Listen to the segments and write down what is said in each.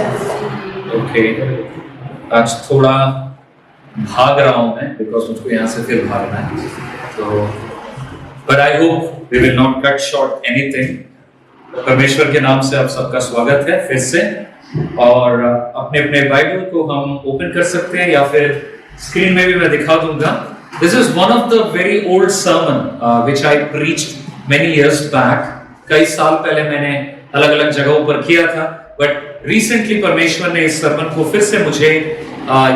Okay, आज थोड़ा भाग रहा हूं मैं बिकॉज मुझको यहाँ से फिर भागना है, तो but I hope we will not cut short anything. परमेश्वर के नाम से आप सबका स्वागत है फिर से, और अपने अपने बाइबल को हम ओपन कर सकते हैं या फिर स्क्रीन में भी मैं दिखा दूंगा। This is one of the very old sermon which I preached many years back. कई साल पहले मैंने अलग अलग जगहों पर किया था, बट रिसेंटली परमेश्वर ने इस सर्मन को फिर से मुझे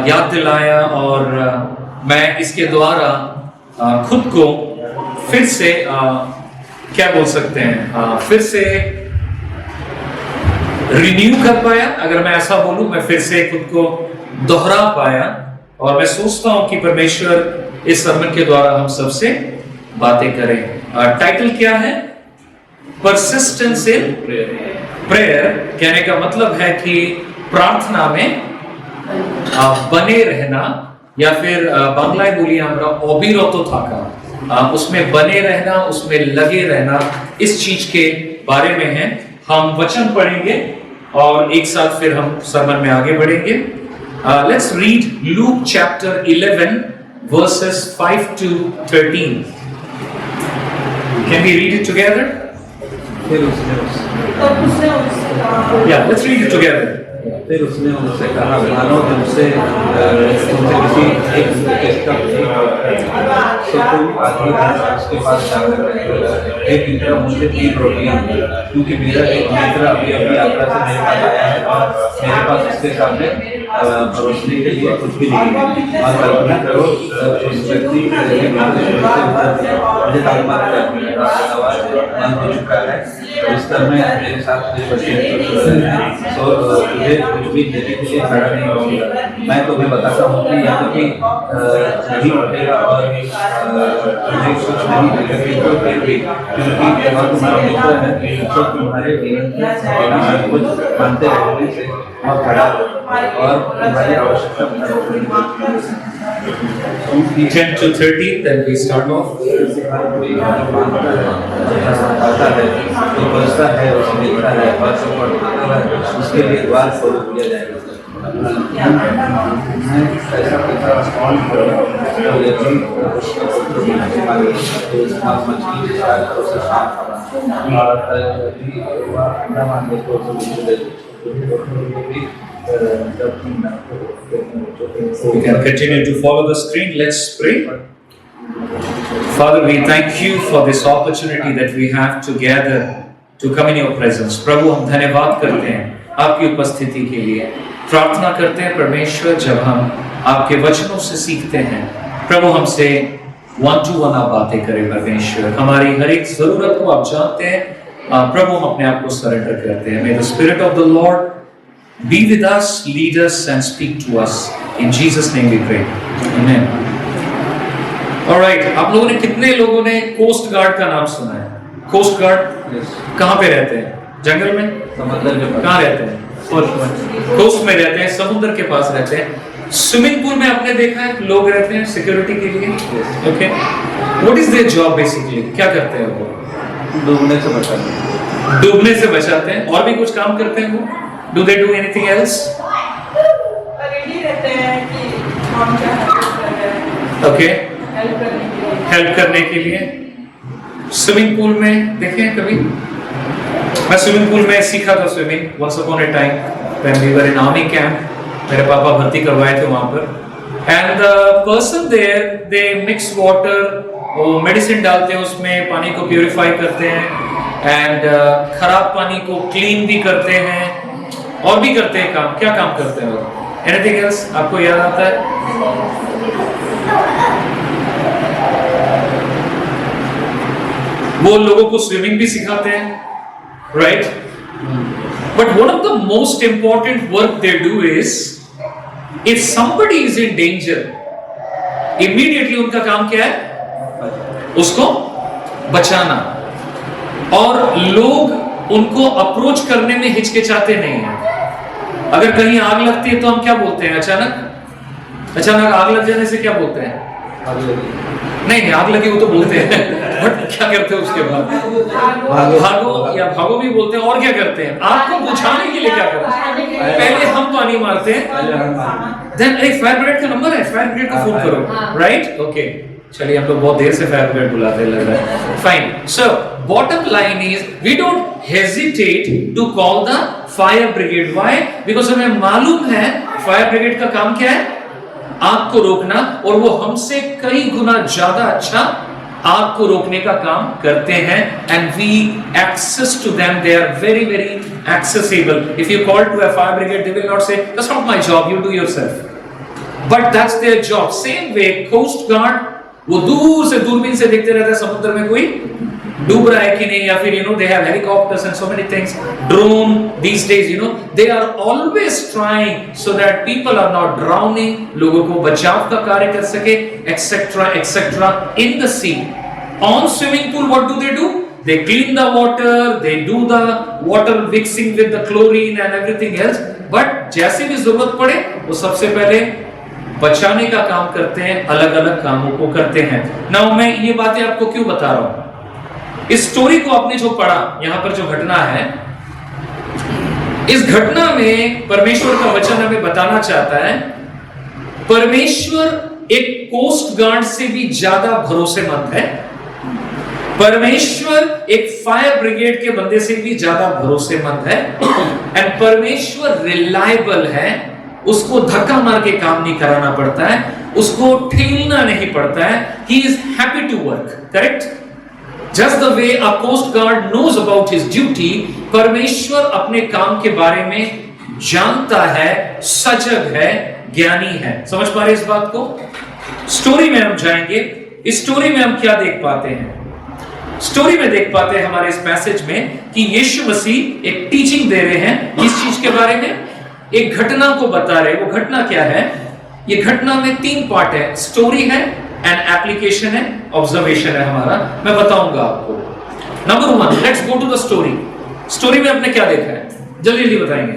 याद दिलाया, और मैं इसके द्वारा खुद को फिर से क्या बोल सकते हैं, फिर से रिन्यू कर पाया। अगर मैं ऐसा बोलूं, मैं फिर से खुद को दोहरा पाया, और मैं सोचता हूं कि परमेश्वर इस सर्मन के द्वारा हम सबसे बातें करें। टाइटल क्या है? Persistence in prayer. कहने का मतलब है कि प्रार्थना में बने रहना, या फिर बांग्लाয় बोली আমরা অবিরত থাকা, उसमें बने रहना, उसमें लगे रहना, इस चीज के बारे में है। हम वचन पढ़ेंगे और एक साथ फिर हम सर्मन में आगे बढ़ेंगे। Let's read Luke chapter 11 versus 5 to 13। Can we read it together? Yeah, let's read it together. फिर उसने उनसे कहा, मानो तुमसे किसी एक तो तुम आदमी उसके पास जाकर एक मित्र मुझे 3 रोटियां, क्योंकि मेरा एक मित्र अभी यात्रा से मेरे पास आया है और मेरे पास उसके सामने परोसने के लिए कुछ भी नहीं है। और कल्पना करो उस व्यक्ति मुझे तालमात मन हो चुका है, इस तरह में मेरे साथ तुझे कुछ भी देने के लिए खड़ा नहीं होगा। मैं तुम्हें बताता हूँ कि यहाँ भी नहीं उठेगा और तुझे कुछ नहीं देगा, तो फिर भी क्योंकि वह तुम्हारा मित्र है, तो तुम्हारे जीवन कुछ मानते रहने से वह खड़ा और तुम्हारी आवश्यकता 10 to 13, then we start off. आता है तो बचता है, उसे मिलता है, और जो पढ़ता है उसके लिए द्वार खोल दिया जाएगा। ऐसा कौन We can continue to follow the screen. Let's pray. Father, we thank you for this opportunity that we have to gather to come in your presence. प्रभु, हम धन्यवाद करते हैं आपकी उपस्थिति के लिए। प्रार्थना करते हैं परमेश्वर, जब हम आपके वचनों से सीखते हैं, प्रभु हमसे 1-to-1 आप बातें करें परमेश्वर। हमारी हर एक जरूरत को आप जानते हैं प्रभु, हम अपने आप को सरेंडर करते हैं। May the Spirit of the Lord be with us, lead us and speak to us. In Jesus' name we pray. Amen. All right, आप लोगों ने, कितने लोगों ने कोस्ट गार्ड का नाम सुना है? कोस्ट गार्ड कहाँ पे रहते हैं? जंगल में? समुद्र के पास। कहाँ रहते हैं? कोस्ट में रहते हैं, समुद्र के पास रहते हैं। स्विमिंग पूल में आपने देखा है लोग रहते हैं सिक्योरिटी के लिए। Okay, what is their job basically? क्या करते हैं वो? डूबने से बचाते हैं। डूबने से बचाते हैं। और भी कुछ काम करते हैं वो? Do they do anything else? Okay. Help करने के लिए। स्विमिंग पूल में देखें कभी? मैं स्विमिंग पूल में सीखा था swimming once upon a time when we were in army camp. मेरे पापा भर्ती करवाए थे वहां पर। And the person there, they mix water, वो मेडिसिन डालते हैं उसमें, पानी को प्यूरिफाई करते हैं, एंड खराब पानी को क्लीन भी करते हैं, और भी करते हैं काम। क्या काम करते हैं वो? एनीथिंग एल्स आपको याद आता है? वो लोगों को स्विमिंग भी सिखाते हैं, right? But one of the most important work they do is, if somebody is in danger, immediately उनका काम क्या है? उसको बचाना। और लोग उनको अप्रोच करने में हिचकिचाते नहीं हैं। अगर कहीं आग लगती है तो हम क्या बोलते हैं? अचानक आग लग जाने से क्या बोलते हैं? नहीं, आग लगी वो तो बोलते हैं, बट क्या करते हैं उसके बाद? भागो, या भागो भी बोलते हैं। और क्या करते हैं? आग को बुझाने के लिए क्या करते हैं? पहले हम पानी मारते हैं, देन एक फायर ब्रिगेड का नंबर है, फायर ब्रिगेड को फोन करो, राइट? ओके, चलिए हम लोग बहुत देर से फायर ब्रिगेड बुलाते लग रहा है। Fine, so bottom line is we don't hesitate to call the fire brigade. Why? Because हमें मालूम है फायर ब्रिगेड का काम क्या है, आग को रोकना, और वो हमसे कई गुना ज्यादा अच्छा आग को रोकने का काम करते हैं। And we access to them, they are very very accessible. If you call to a fire brigade, they will not say that's not my job, you do yourself, but that's their job. Same way coast guard, वो दूर से दूरबीन से देखते रहते हैं समुद्र में कोई डूब रहा है कि नहीं, या फिर they have helicopters and so many things, drone these days, they are always trying so that people are not drowning, लोगों को बचाव का कार्य कर सके, etc etc in the sea. On swimming pool, what do? They clean the water, they do the water mixing with the chlorine and everything else, but जैसे भी जरूरत पड़े वो सबसे पहले बचाने का काम करते हैं, अलग अलग कामों को करते हैं। नाउ मैं ये बातें आपको क्यों बता रहा हूं, इस स्टोरी को आपने जो पढ़ा, यहां पर जो घटना है, इस घटना में परमेश्वर का वचन हमें बताना चाहता है, परमेश्वर एक कोस्ट गार्ड से भी ज्यादा भरोसेमंद है, परमेश्वर एक फायर ब्रिगेड के बंदे से भी ज्यादा भरोसेमंद है, एंड परमेश्वर रिलायबल है। उसको धक्का मार के काम नहीं कराना पड़ता है, उसको ठेलना नहीं पड़ता है, he is happy to work, correct? Just the way a coast guard knows about his duty, परमेश्वर अपने काम के बारे में जानता है, सजग है, ज्ञानी है। समझ पा रहे इस बात को? स्टोरी में हम जाएंगे। इस स्टोरी में हम क्या देख पाते हैं? स्टोरी में देख पाते हैं हमारे इस मैसेज में कि यीशु मसीह एक टीचिंग दे रहे हैं इस चीज के बारे में, एक घटना को बता रहे। वो घटना क्या है? ये घटना में 3 पार्ट है, स्टोरी है, एंड एप्लीकेशन है, ऑब्जर्वेशन है हमारा। मैं बताऊंगा आपको। Number 1, let's go to the story. Story में आपने क्या देखा है, जल्दी जल्दी बताएंगे।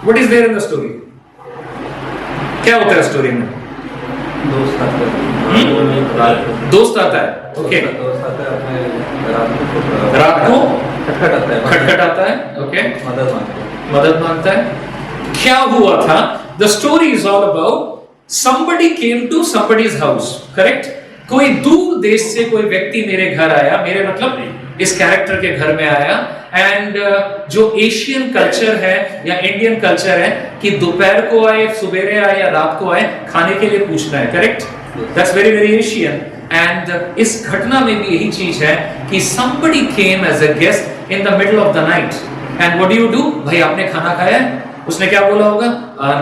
What is there in the story? क्या होता है स्टोरी में? दोस्त आता है, दोस्त आता है, ओके, दोस्त आता है, अपने रात को खटखटाता है, ओके, मदद मांगता है। क्या हुआ था? The story is all about somebody came to somebody's house, correct? कोई दूर देश से कोई व्यक्ति मेरे घर आया, मेरे मतलब इस कैरेक्टर के घर में आया, एंड जो एशियन कल्चर है या इंडियन कल्चर है कि दोपहर को आए, सुबेरे आए या रात को आए, खाने के लिए पूछना है, correct? That's very very Asian. And इस घटना में भी यही चीज है कि somebody came as a guest in the middle of the night, and what do? भाई आपने खाना खाया है? उसने क्या बोला होगा?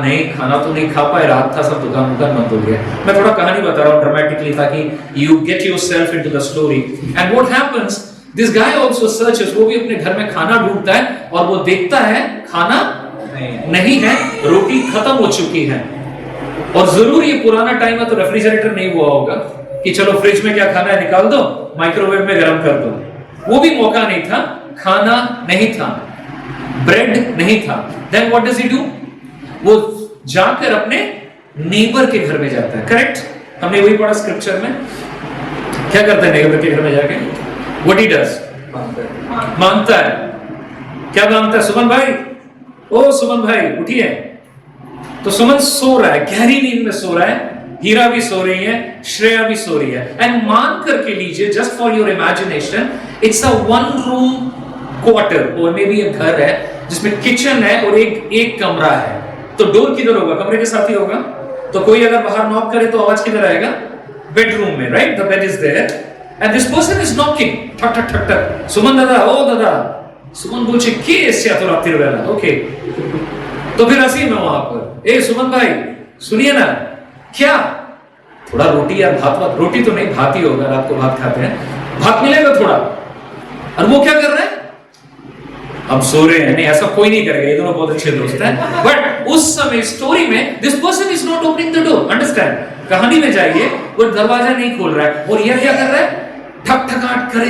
नहीं, खाना तो नहीं खा पाए, रात था, सब दुकान बंद हो गया। मैं थोड़ा कहानी बता रहा हूँ ड्रामेटिकली, ताकि you get yourself into the story. And what happens, this guy also searches, वो भी अपने घर में खाना ढूंढता है, और वो देखता है खाना नहीं है, रोटी खत्म हो चुकी है। और जरूर ये पुराना टाइम है तो रेफ्रिजरेटर नहीं हुआ होगा कि चलो फ्रिज में क्या खाना है निकाल दो, माइक्रोवेव में गर्म कर दो। वो भी मौका नहीं था, खाना नहीं था, ब्रेड नहीं था। Then what does he do? वो जाकर अपने नेबर के घर में जाता है, करेक्ट? हमने वही पढ़ा स्क्रिप्चर में। क्या करता है नेबर के घर में जाके? What he does? मांगता है। क्या मांगता है? सुमन भाई, ओ सुमन भाई उठिए। तो सुमन सो रहा है, गहरी नींद में सो रहा है, हीरा भी सो रही है, श्रेया भी सो रही है। एंड मान करके लीजिए, just for your imagination, it's a 1 room quarter, और मे बी एक घर है जिसमें किचन है और एक कमरा है। तो डोर किधर होगा? कमरे के साथ ही होगा। तो कोई अगर बाहर नॉक करे तो आवाज किधर आएगा? बेडरूम में, right? The bed is there and this person is knocking, ठक ठक ठक ठक। सुमन दादा, ओ दादा। सुमन बोलছে কে এসে এত রাতের বেলা? ओके, तो फिर हंसी मैं वहां पर, ए सुमन भाई सुनिए ना, क्या थोड़ा रोटी या भात? रोटी तो नहीं, भात ही होगा, रात को भात खाते हैं, भात मिलेगा थोड़ा। और वो क्या कर रहा है? हम सो रहे हैं। नहीं, ऐसा कोई नहीं करेगा, ये दोनों बहुत अच्छे दोस्त हैं। बट उस समय स्टोरी में this person is not opening the door, understand? कहानी में जाइए, वो दरवाजा नहीं खोल रहा है, और यह क्या कर रहा है? ठक ठकाट करे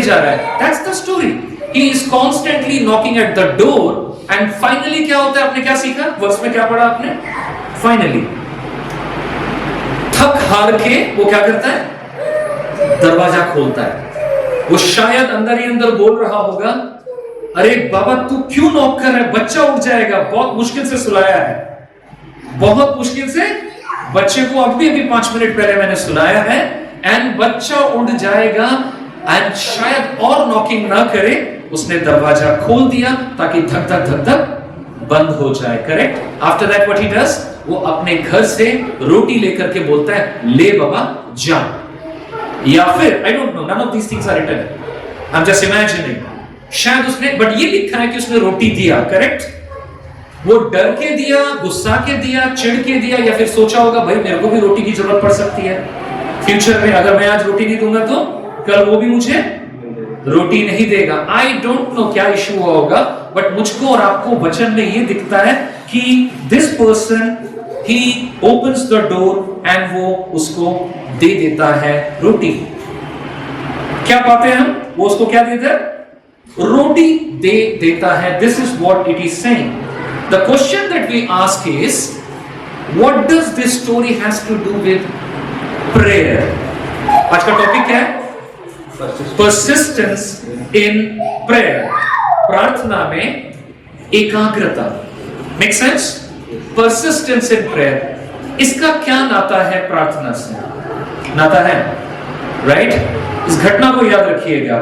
जा रहा है। That's the story. He is constantly knocking at the door, and finally क्या होता है? आपने क्या सीखा वर्स में? क्या पढ़ा आपने? फाइनली थक हार के वो क्या करता है? दरवाजा खोलता है। वो शायद अंदर ही अंदर बोल रहा होगा, अरे बाबा तू क्यों नॉक कर रहा है, बच्चा उठ जाएगा, बहुत मुश्किल से सुलाया है, बहुत मुश्किल से बच्चे को अभी 5 मिनट पहले मैंने सुलाया है, एंड बच्चा उठ जाएगा, एंड शायद और नॉकिंग ना करे, उसने दरवाजा खोल दिया ताकि धक धक धक धक बंद हो जाए। Correct? After that what he does, वो अपने घर से रोटी लेकर के बोलता है ले बाबा जा, या फिर I don't know, none of these things are written, I am just imagining, शायद उसने, बट ये लिखा है कि उसने रोटी दिया। करेक्ट? वो डर के दिया, गुस्सा के दिया, चिढ़ के दिया, या फिर सोचा होगा भाई मेरे को भी रोटी की जरूरत पड़ सकती है फ्यूचर में, अगर मैं आज रोटी नहीं दूंगा तो कल वो भी मुझे रोटी नहीं देगा। आई डोंट नो क्या इश्यू हुआ होगा, बट मुझको और आपको वचन में ये दिखता है कि this person he opens the door and वो उसको दे देता है रोटी। क्या पाते हैं हम? वो उसको क्या देता है? रोटी दे देता है। This is what it is saying. The question that we ask is what does this story has to do with prayer? आज का टॉपिक क्या है? Persistence in prayer. प्रार्थना में एकाग्रता। Make sense? Persistence in prayer. इसका क्या नाता है प्रार्थना से? नाता है, right? इस घटना को याद रखिएगा।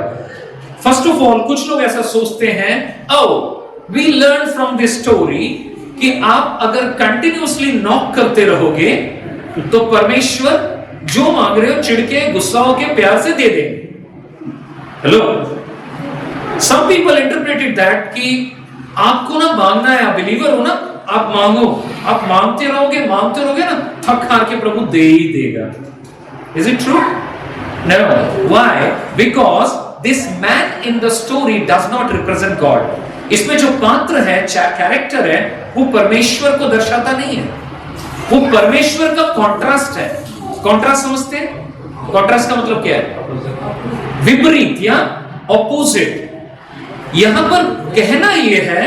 First of all, कुछ लोग ऐसा सोचते हैं, oh, we learn from this story कि आप अगर continuously knock करते रहोगे तो परमेश्वर जो मांग रहे हो चिढ़के, गुस्सा होके, प्यार से दे देंगे। Hello, some people interpreted that कि आपको ना मांगना है, आप बिलीवर हो ना, आप मांगो, आप मांगते रहोगे ना, थक हार के प्रभु दे ही देगा। Is it true? No. Why? Because this man in the story does not represent God. इसमें जो पात्र है, कैरेक्टर है, वो परमेश्वर को दर्शाता नहीं है, वो परमेश्वर का कॉन्ट्रास्ट है। कॉन्ट्रास्ट समझते हैं? कॉन्ट्रास्ट का मतलब क्या है? विपरीत या ऑपोजिट। यहां पर कहना यह है,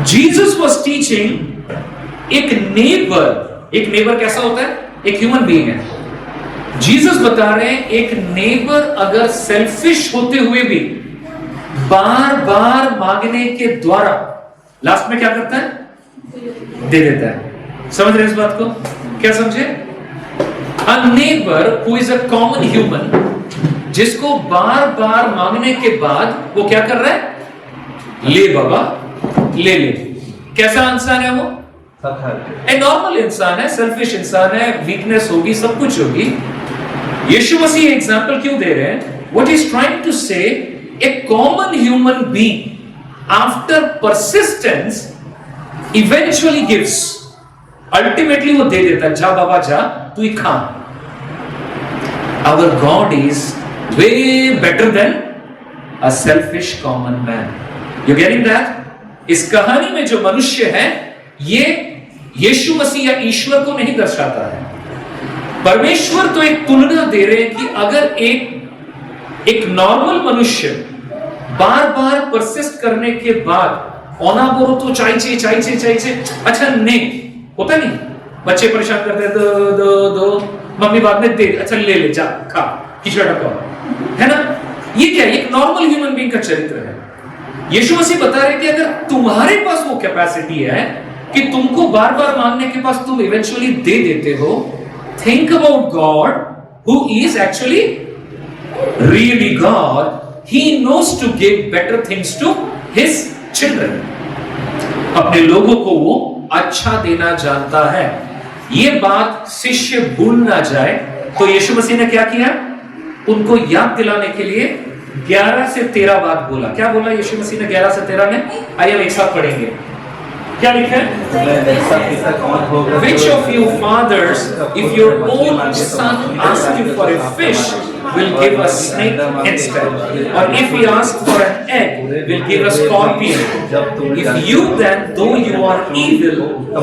जीसस वाज टीचिंग एक नेबर कैसा होता है? एक ह्यूमन बीइंग है। जीसस बता रहे हैं एक नेबर अगर सेल्फिश होते हुए भी बार बार मांगने के द्वारा लास्ट में क्या करता है? दे देता है। समझ रहे इस बात को? क्या समझे? A neighbor who is a common human, जिसको बार बार मांगने के बाद वो क्या कर रहा है? ले बाबा ले ले। कैसा इंसान है वो? एक नॉर्मल इंसान है, सेल्फिश इंसान है, वीकनेस होगी, सब कुछ होगी। यीशु मसीह एग्जाम्पल क्यों दे रहे हैं? What he is trying to say, a common human being after persistence eventually gives. Ultimately वो दे देता है, जा बाबा जा, तू ही खा। Our God is way better than a selfish common man. You getting that? इस कहानी में जो मनुष्य है ये यीशु मसीह या ईश्वर को नहीं दर्शाता है। परमेश्वर तो एक तुलना दे रहे हैं कि अगर एक नॉर्मल मनुष्य बार बार परसिस्ट करने के बाद ओना बोरो तो चाहिए, अच्छा नहीं होता, नहीं, बच्चे परेशान करते हैं, दो मम्मी बाद में दे, अच्छा ले जा खा, खिचड़ा टपका, है ना? ये क्या है? एक नॉर्मल ह्यूमन बीइंग का चरित्र है। यीशु मसीह बता रहे कि अगर तुम्हारे पास वो कैपेसिटी है कि तुमको बार बार मांगने के पास तुम इवेंचुअली दे देते हो, think about God who is actually really God. He knows to give better things to his children. अपने लोगों को वो अच्छा देना जानता है। ये बात शिष्य भूल ना जाए, तो यीशु मसीह ने क्या किया? उनको याद दिलाने के लिए 11 से 13 बात बोला। क्या बोला यीशु मसीह ने 11 से 13 में? आइए हम एक साथ पढ़ेंगे। क्या लिखा है? Which of you fathers, if your own son asks you for a fish, will give a snake instead? Or if he asks for an egg, will give a scorpion? If you then, though you are evil,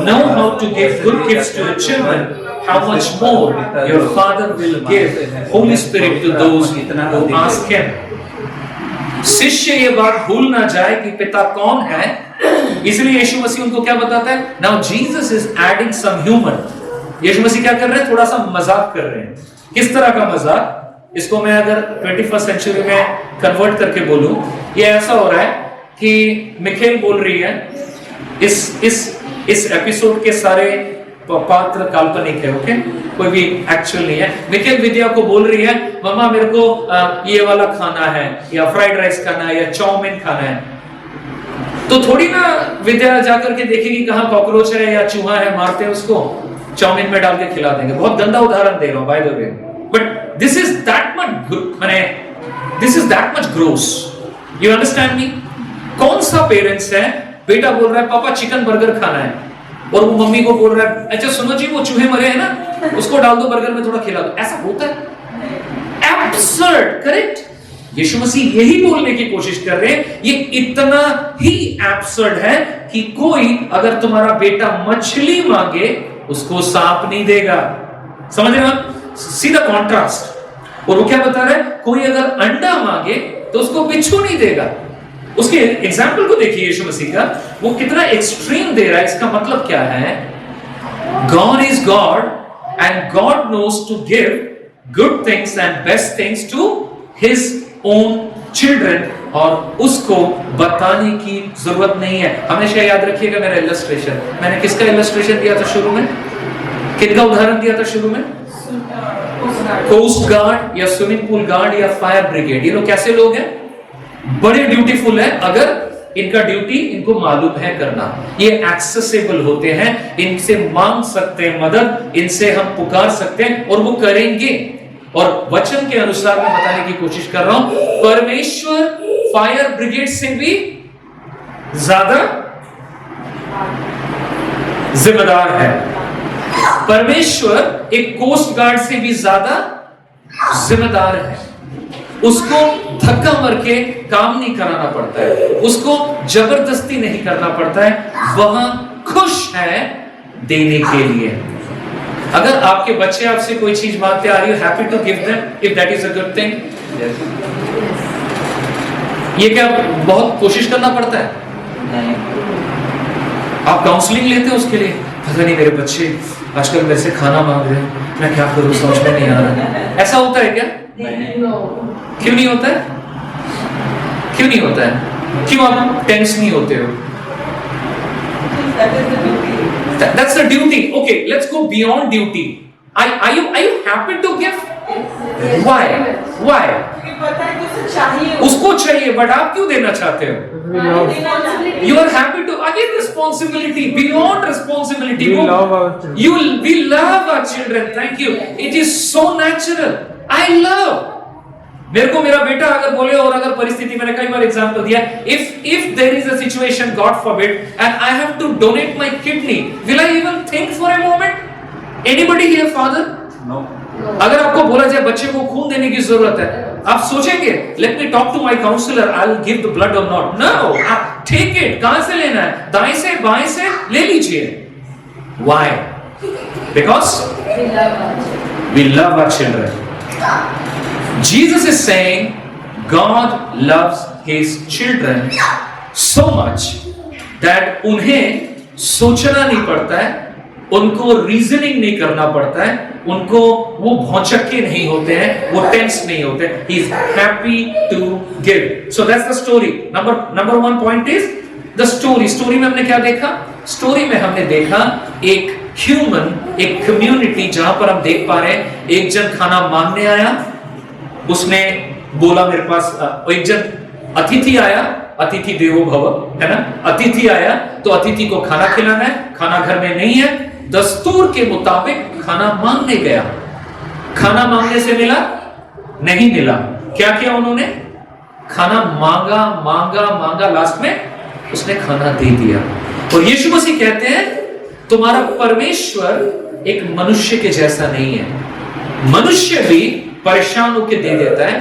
know how to give good gifts to your children, how much more your Father will give Holy Spirit to those who ask Him. शिष्य ये बात भूल ना जाए कि पिता कौन है, इसलिए यीशु मसीह उनको क्या बताता है? Now Jesus is adding some humor. यीशु मसीह क्या कर रहे हैं? थोड़ा सा मजाक कर रहे हैं। किस तरह का मजाक? इसको मैं अगर 21st सेंचुरी में कन्वर्ट करके बोलूं, ये ऐसा हो रहा है कि मिखेल बोल रही है इस एपिसोड के सारे पात्र काल्पनिक है, ओके, कोई भी एक्चुअल नहीं है। मिखेल विद्या को बोल रही है मम्मा मेरे को ये वाला खाना है, या फ्राइड राइस खाना है, या चाउमीन खाना है। तो थोड़ी ना विद्या जाकर के देखेगी कहाँ कॉकरोच है या चूहा है, मारते हैं उसको, चाउमीन में डाल के खिला देंगे। बहुत गंदा उदाहरण दे रहा हूं by the way, but this is that much gross. You understand me? कौन सा पेरेंट्स है, बेटा बोल रहा है पापा चिकन बर्गर खाना है, और वो मम्मी को बोल रहा है अच्छा सुनो जी वो चूहे मरे हैं ना, उसको डाल दो बर्गर में, थोड़ा खिला दो। ऐसा होता है? Absurd, correct? यीशु मसीह यही बोलने की कोशिश कर रहे हैं, ये इतना ही एब्सर्ड है कि कोई अगर तुम्हारा बेटा मछली मांगे उसको सांप नहीं देगा। समझ रहे हो? See the contrast. और वो क्या बता रहा है, कोई अगर अंडा मांगे तो उसको बिच्छू नहीं देगा। उसके एग्जाम्पल को देखिए यीशु मसीह का, वो कितना एक्सट्रीम दे रहा है। इसका मतलब क्या है? God is God and God knows to give good things and best things to his own children, और उसको बताने की जरूरत नहीं है। हमेशा याद रखिएगा मेरा इलस्ट्रेशन, मैंने किसका इलस्ट्रेशन दिया था शुरू में, किसका उदाहरण दिया था शुरू में? कोस्ट गार्ड या स्विमिंग पूल गार्ड या फायर ब्रिगेड। ये लोग कैसे लोग हैं? बड़े ड्यूटीफुल है, अगर इनका ड्यूटी इनको मालूम है करना। ये एक्सेसिबल होते हैं, इनसे मांग सकते हैं मदद, इनसे हम पुकार सकते हैं और वो करेंगे। और वचन के अनुसार मैं बताने की कोशिश कर रहा हूं, परमेश्वर फायर ब्रिगेड से भी ज्यादा जिम्मेदार है। परमेश्वर एक कोस्ट गार्ड से भी ज्यादा जिम्मेदार है। उसको धक्का मार के काम नहीं कराना पड़ता है, उसको जबरदस्ती नहीं करना पड़ता है, वहां खुश है देने के लिए। अगर आपके बच्चे आपसे कोई चीज मांगते, are you happy to give them if that is a good thing? ये क्या बहुत कोशिश करना पड़ता है? नहीं। आप काउंसलिंग लेते हैं उसके लिए, पता नहीं मेरे बच्चे आजकल वैसे खाना मांग रहे हैं, मैं क्या करूं, समझ में नहीं आ रहा। ऐसा होता है क्या? क्यों नहीं होता है? क्यों नहीं होता है? क्यों आप टेंस नहीं होते हो? That's the duty. Okay, let's go beyond duty. Are you happy to give? Why? Why? उसको चाहिए, बट आप क्यों देना चाहते हो? You are happy to, again responsibility, beyond responsibility. We love our children. We love our children. Thank you. It is so natural. I love. मेरे को मेरा बेटा अगर बोले, और अगर परिस्थिति, मैंने कई बार एग्जांपल दिया, if there is a situation, God forbid, and I have to donate my kidney, will I even think for a moment? Anybody here father? No. अगर आपको बोला जाए बच्चे को खून देने की जरूरत है, आप सोचेंगे let me talk to my counselor, I'll give the blood or not? No, take it. कहां से लेना है? दाएं से, बाएं से ले लीजिए। Why? Because we love our children. Jesus is saying God loves his children so much that उन्हें सोचना नहीं पड़ता है, उनको रीजनिंग नहीं करना पड़ता है, उनको वो भौचक्के नहीं होते हैं, वो टेंस नहीं होते। He is happy to give. So that's the story. Number one point is the story. Story में हमने क्या देखा? स्टोरी में हमने देखा एक ह्यूमन, एक कम्युनिटी, जहां पर हम देख पा रहे हैं एक जन खाना मांगने आया, उसने बोला मेरे पास, एक जन अतिथि आया, अतिथि देवो भव, है ना? अतिथि आया तो अतिथि को खाना खिलाना है, खाना घर में नहीं है, दस्तूर के मुताबिक खाना मांगने गया। खाना मांगने से मिला? नहीं मिला। क्या किया उन्होंने? खाना मांगा मांगा मांगा, लास्ट में उसने खाना दे दिया। और यीशु मसीह कहते हैं तुम्हारा परमेश्वर एक मनुष्य के जैसा नहीं है। मनुष्य भी परेशान होकर दे देता है।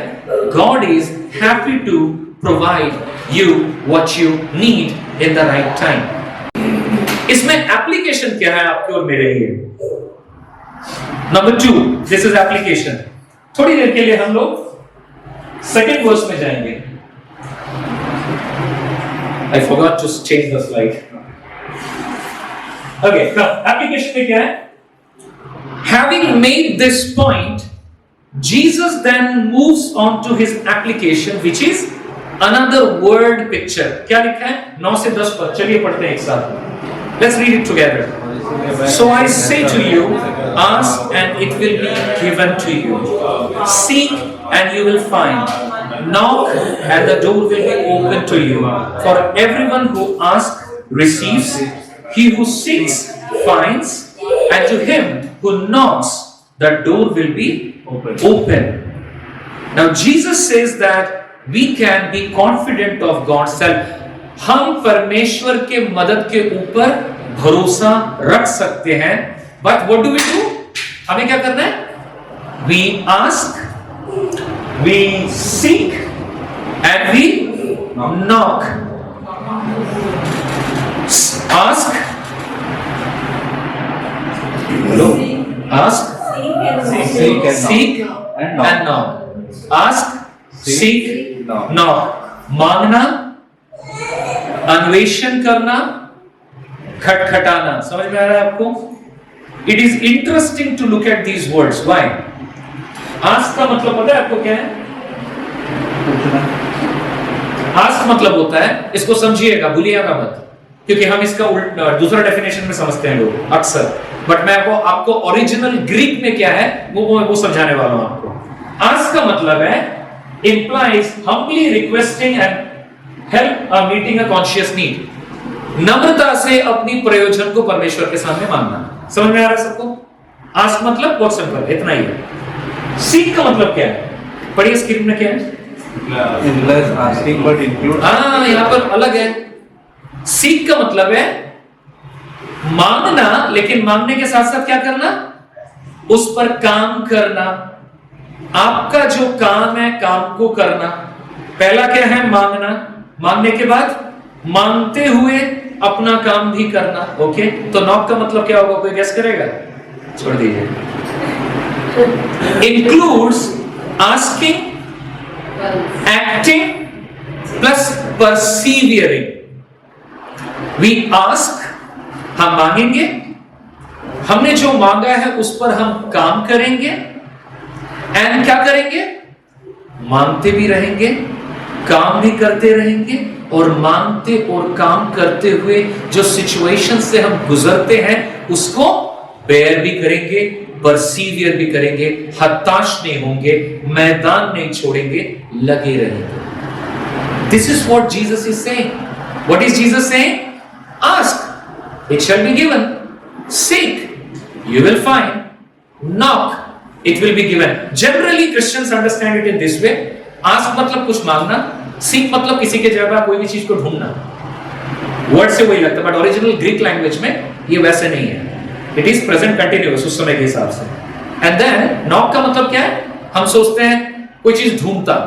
God is happy to provide you what you need in the right time. इसमें एप्लीकेशन क्या है आपके और मेरे लिए? Number 2, this is application. थोड़ी देर के लिए हम लोग सेकेंड वर्स में जाएंगे। I forgot to change the slide. Okay, now application में क्या है? Having made this point, Jesus then moves on to his application, which is another word picture. क्या लिखा है? 9 से 10 पर चलिए पढ़ते हैं एक साथ. Let's read it together. So I say to you, ask and it will be given to you. Seek and you will find. Knock and the door will be opened to you. For everyone who asks receives, he who seeks finds, and to him who knocks the door will be open. Now Jesus says that we can be confident of God's help. हम परमेश्वर के मदद के ऊपर भरोसा रख सकते हैं. But what do we do? हमें क्या करना है? We ask, we seek, and we knock. Ask. Hello. Ask. Seek and knock. Ask, seek, knock. मांगना, अन्वेषण करना, खटखटाना. समझ में आ रहा है आपको? It is interesting to look at these words. Why? Ask का मतलब पता है आपको क्या है? Ask मतलब होता है, इसको समझिएगा, भूलिएगा मत, क्योंकि हम इसका दूसरा डेफिनेशन में समझते हैं लोग अक्सर. बट मैं आपको ओरिजिनल ग्रीक में क्या है वो समझाने वाला हूं आपको. Ask का मतलब है implies humbly requesting and help meeting a conscious need. नम्रता से अपनी प्रयोजन को परमेश्वर के सामने मांगना. समझ में आ रहा है सबको? Ask मतलब बहुत सिंपल, इतना ही है. Seek का मतलब क्या है? पढ़िए स्क्रीन में क्या है? asking but include. हाँ, यहाँ पर अलग है. Seek का मतलब है मांगना, लेकिन मांगने के साथ साथ क्या करना? उस पर काम करना. आपका जो काम है, काम को करना. पहला क्या है? मांगना. मांगने के बाद मांगते हुए अपना काम भी करना. ओके, तो नॉक का मतलब क्या होगा? कोई गेस करेगा? छोड़ दीजिए. Includes asking, acting plus persevering. We ask, हम मांगेंगे, हमने जो मांगा है उस पर हम काम करेंगे, एंड क्या करेंगे? मांगते भी रहेंगे, काम भी करते रहेंगे, और मांगते और काम करते हुए जो सिचुएशन से हम गुजरते हैं उसको बेयर भी करेंगे, परसीवियर भी करेंगे, हताश नहीं होंगे, मैदान नहीं छोड़ेंगे, लगे रहेंगे. This is what Jesus is saying. What is Jesus saying? Ask, it shall be given. Seek, you will find. Knock, it will be given. Generally Christians understand it in this way. Ask मतलब कुछ मांगना, seek मतलब किसी के जगह कोई भी चीज को ढूंढना. वर्ड से वही लगता है, बट ओरिजिनल ग्रीक लैंग्वेज में ये वैसे नहीं है. It is present continuous उस समय के हिसाब से. And then knock का मतलब क्या है? हम सोचते हैं कोई चीज ढूंढता.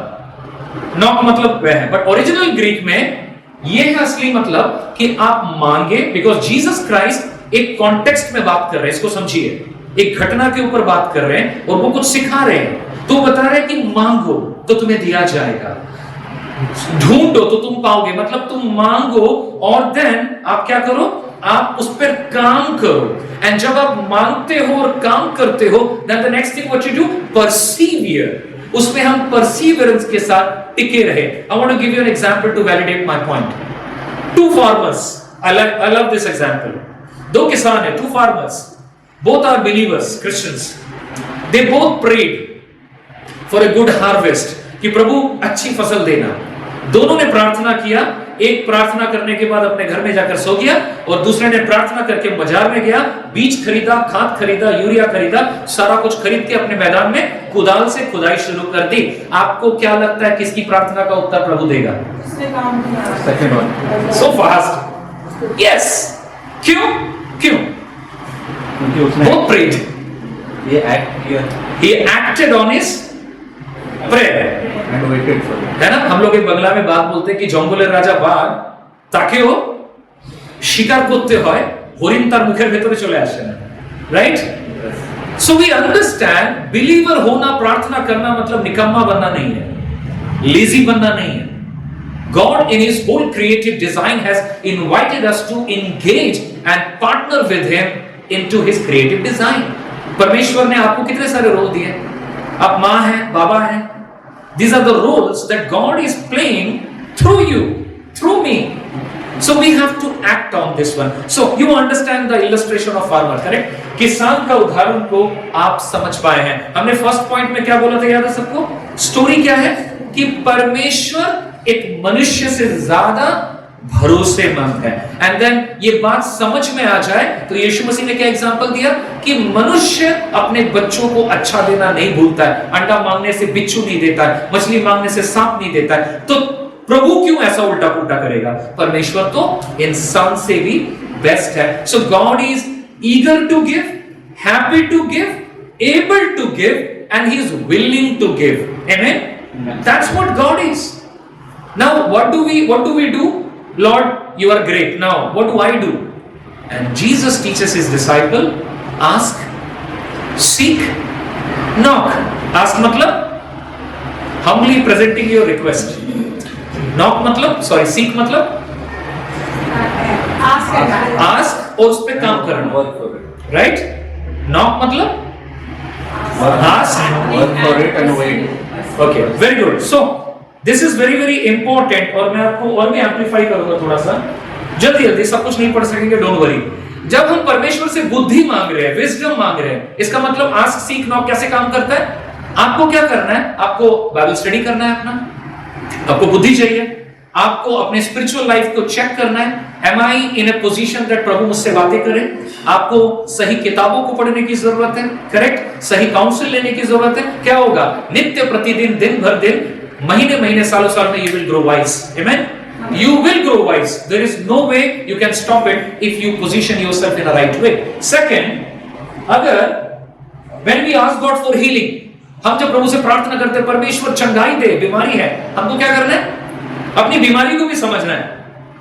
Knock मतलब वह है, बट ओरिजिनल ग्रीक में ये है असली मतलब कि आप मांगे, बिकॉज जीसस क्राइस्ट एक कॉन्टेक्स्ट में बात कर रहे हैं. इसको समझिए, एक घटना के ऊपर बात कर रहे हैं और वो कुछ सिखा रहे हैं. तो बता रहे हैं कि मांगो तो तुम्हें दिया जाएगा, ढूंढो तो तुम पाओगे. मतलब तुम मांगो और देन आप क्या करो? आप उस पर काम करो. एंड जब आप मांगते हो और काम करते हो, then the next thing what you do, persevere. उसमें हम परसीवरेंस के साथ टिके रहे. I want to give you an example to validate my point. Two farmers. I love this example. दो किसान हैं, two farmers. Both are believers, Christians. They both prayed for a good harvest. कि प्रभु अच्छी फसल देना. दोनों ने प्रार्थना किया. एक प्रार्थना करने के बाद अपने घर में जाकर सो गया, और दूसरे ने प्रार्थना करके बाजार में गया, बीज खरीदा, खाद खरीदा, यूरिया खरीदा, सारा कुछ खरीद के अपने मैदान में कुदाल से खुदाई शुरू कर दी. आपको क्या लगता है किसकी प्रार्थना का उत्तर प्रभु देगा? Second one. So fast. Yes. क्यों? क्योंकि उसने Both prayed. ये एक्ट किया He acted on his prayer. and waited for it. है ना? हम लोग एक बंगला में बात बोलते हैं कि जंगलेर राजा बाघ তাকেও শিকার করতে হয়, হরিণ তার মুখের ভেতরে চলে আসে না. Right? So we understand believer होना, प्रार्थना करना मतलब निकम्मा बनना नहीं है, लेजी बनना नहीं है. God in his whole creative design has invited us to engage and partner with him into his creative design. परमेश्वर ने आपको कितने सारे रोल दिए? आप माँ हैं, बाबा हैं. These are the roles that God is playing through you, through me. So we have to act on this one. So you understand the illustration of farmer, correct? किसान का उदाहरण को आप समझ पाए हैं. हमने फर्स्ट पॉइंट में क्या बोला था, याद है सबको? स्टोरी क्या है कि परमेश्वर एक मनुष्य से ज्यादा भरोसेमंद है. एंड देन ये बात समझ में आ जाए तो यीशु मसीह ने क्या एग्जांपल दिया कि मनुष्य अपने बच्चों को अच्छा देना नहीं भूलता है. अंडा मांगने से बिच्छू नहीं देता है, मछली मांगने से सांप नहीं देता है. तो प्रभु क्यों ऐसा उल्टा पुल्टा करेगा? परमेश्वर तो इंसान से भी बेस्ट है. So God is eager to give, happy to give, able to give, and he is willing to give. Amen. That's what God is. Now what do we do? Lord, you are great. Now, what do I do? And Jesus teaches his disciple, ask, seek, knock. Ask मतलब humbly presenting your request. Knock मतलब, sorry, seek मतलब ask और उस पे काम करना. Right? Knock मतलब ask, work for it and wait. Okay, very good. So this is very very important. और मैं आपको और भी एम्पलीफाई करूंगा थोड़ा सा. जल्दी जल्दी सब कुछ नहीं पढ़ सकेंगे, डोंट वरी. जब हम परमेश्वर से बुद्धि मांग रहे हैं, विजडम मांग रहे हैं, इसका मतलब आस्क, सीक, नॉक कैसे काम करता है? आपको क्या करना है? आपको बाइबल स्टडी करना है अपना, आपको बुद्धि चाहिए, आपको अपने स्पिरिचुअल लाइफ को चेक करना है. Am I in a position that प्रभु मुझसे बातें करें? आपको सही किताबों को पढ़ने की जरूरत है, करेक्ट? सही काउंसिल लेने की जरूरत है. क्या होगा? नित्य प्रतिदिन, दिन भर दिन, महीने महीने, सालों साल में you will grow wise. Amen. You will grow wise. There is no way you can stop it if you position yourself in a right way. Second, अगर when we ask God for healing, हम जब प्रभु से प्रार्थना करते हैं परमेश्वर चंगाई दे, बीमारी है, हमको क्या करना है? अपनी बीमारी को भी समझना है.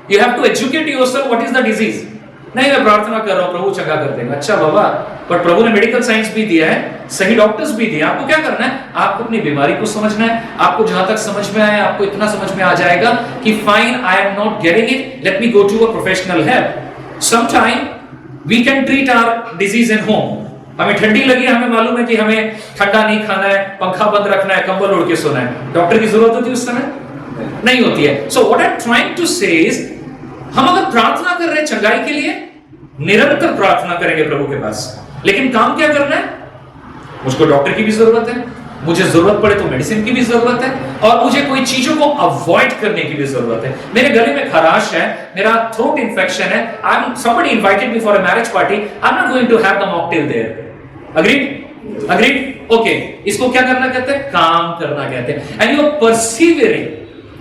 You have to educate yourself what is the disease. नहीं, मैं प्रार्थना कर रहा हूं प्रभु चंगा कर देगा. अच्छा बाबा, पर प्रभु ने मेडिकल साइंस भी दिया है, सही डॉक्टर्स भी दिए. आपको क्या करना है? आपको अपनी बीमारी को समझना है. आपको जहां तक समझ में आए, आपको इतना समझ में आ जाएगा कि fine, I am not getting it, let me go to a professional help. Sometime we can treat our disease in home. हमें ठंडी लगी, हमें मालूम है कि हमें ठंडा नहीं खाना है, पंखा बंद रखना है, कंबल ओढ़ के सोना है. डॉक्टर की जरूरत होती है उस समय? नहीं होती है. So what I am trying to say is, हम अगर प्रार्थना कर रहे हैं चंगाई के लिए, निरंतर प्रार्थना करेंगे प्रभु के पास, लेकिन काम क्या करना है? मुझको डॉक्टर की भी जरूरत है, मुझे जरूरत पड़े तो मेडिसिन की भी जरूरत है, और मुझे कोई चीजों को अवॉइड करने की भी जरूरत है. मेरे गले में खराश है, मेरा थ्रोट इंफेक्शन है, I am somebody invited me for a marriage party, I am not going to have the mocktail there. Agreed? Agreed? Okay. इसको क्या करना कहते हैं? काम करना कहते हैं. And you are persevering.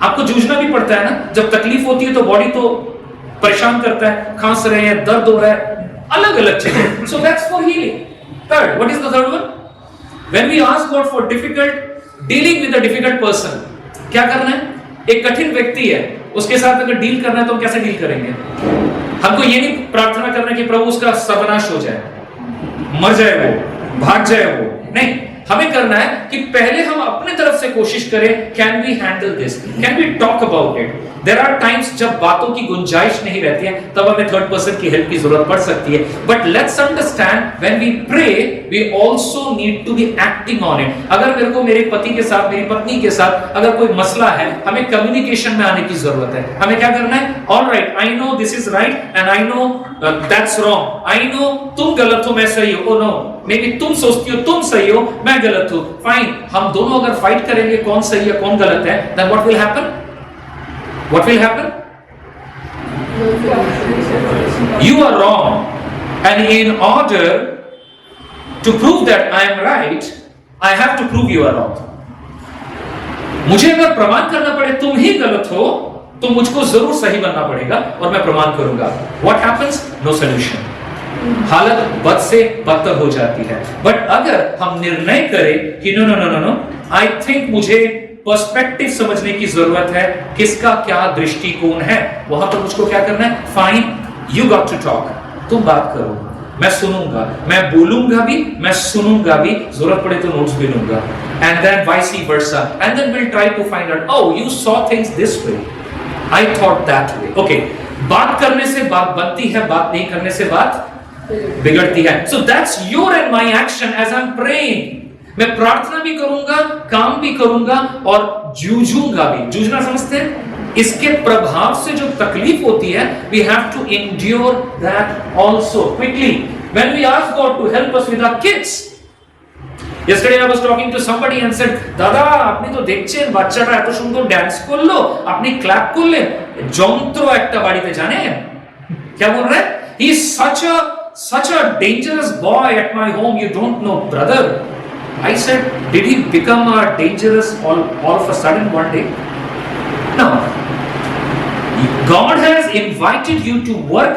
आपको जूझना भी पड़ता है ना. जब तकलीफ होती है तो बॉडी तो परेशान करता है, खांस रहे हैं, दर्द हो रहा है, अलग अलग चीजें. So that's for healing. Third, what is the third one? When we ask God for difficult dealing with a difficult person, क्या करना है? एक कठिन व्यक्ति है, उसके साथ अगर डील करना है तो हम कैसे डील करेंगे? हमको ये नहीं प्रार्थना करना कि प्रभु उसका सर्वनाश हो जाए, मर जाए वो, भाग जाए वो. नहीं, हमें करना है कि पहले हम अपने तरफ से कोशिश करें. Can we handle this? Can we talk about it? There are times जब बातों की गुंजाइश नहीं रहती है, तब हमें थर्ड पर्सन की हेल्प की जरूरत पड़ सकती है. But let's understand, when we pray we also need to be acting on it. अगर मेरे को मेरे पति के साथ, मेरी पत्नी के साथ अगर कोई मसला है, हमें कम्युनिकेशन में आने की जरूरत है. हमें क्या करना है? Alright, I know this is right and I know that's wrong. I know तुम गलत हो, मैं सही हूं. ओ नो, मे बी तुम सोचती हो तुम सही हो, मैं गलत हूं. फाइन, हम दोनों अगर फाइट करेंगे कौन सही है कौन गलत है, then what will happen? What will happen? You are wrong, and in order to prove that I am right, I have to prove you are wrong. मुझे अगर प्रमाण करना पड़े तुम ही गलत हो, तो मुझको जरूर सही बनना पड़ेगा और मैं प्रमाण करूंगा. What happens? No solution. हालत बद से बदतर हो जाती है. बट अगर हम निर्णय करें कि no no no no no, I think मुझे पर्सपेक्टिव समझने की जरूरत है, किसका क्या दृष्टिकोण है, वहां पर मुझको क्या करना है? Fine, you got to talk. तुम बात करो, मैं सुनूंगा, मैं बोलूंगा भी, मैं सुनूंगा भी, जरूरत पड़े तो नोट्स भी लूंगा. And then vice versa, and then will try to find out, oh you saw things this way, I thought that way. Okay, बात करने से बात बनती है, बात नहीं करने से बात बिगड़ती है. So that's your and my action as I am praying. मैं प्रार्थना भी करूंगा, काम भी करूंगा और जूझूंगा भी। जूझना समझते हैं? इसके प्रभाव से जो तकलीफ होती है, we have to endure that also quickly. When we ask God to help us with our kids, yesterday I was talking to somebody and said, দাদা আপনি তো দেখছেন বাচ্চাটা এত সুন্দর ড্যান্স করলো, আপনি ক্ল্যাপ করলেন, যন্ত্র একটা বাড়িতে জানেন क्या बोल रहे हैं? He is such a dangerous boy at my home, you don't know, brother. I said, did he become a dangerous all of a sudden one day? No. God has invited you to work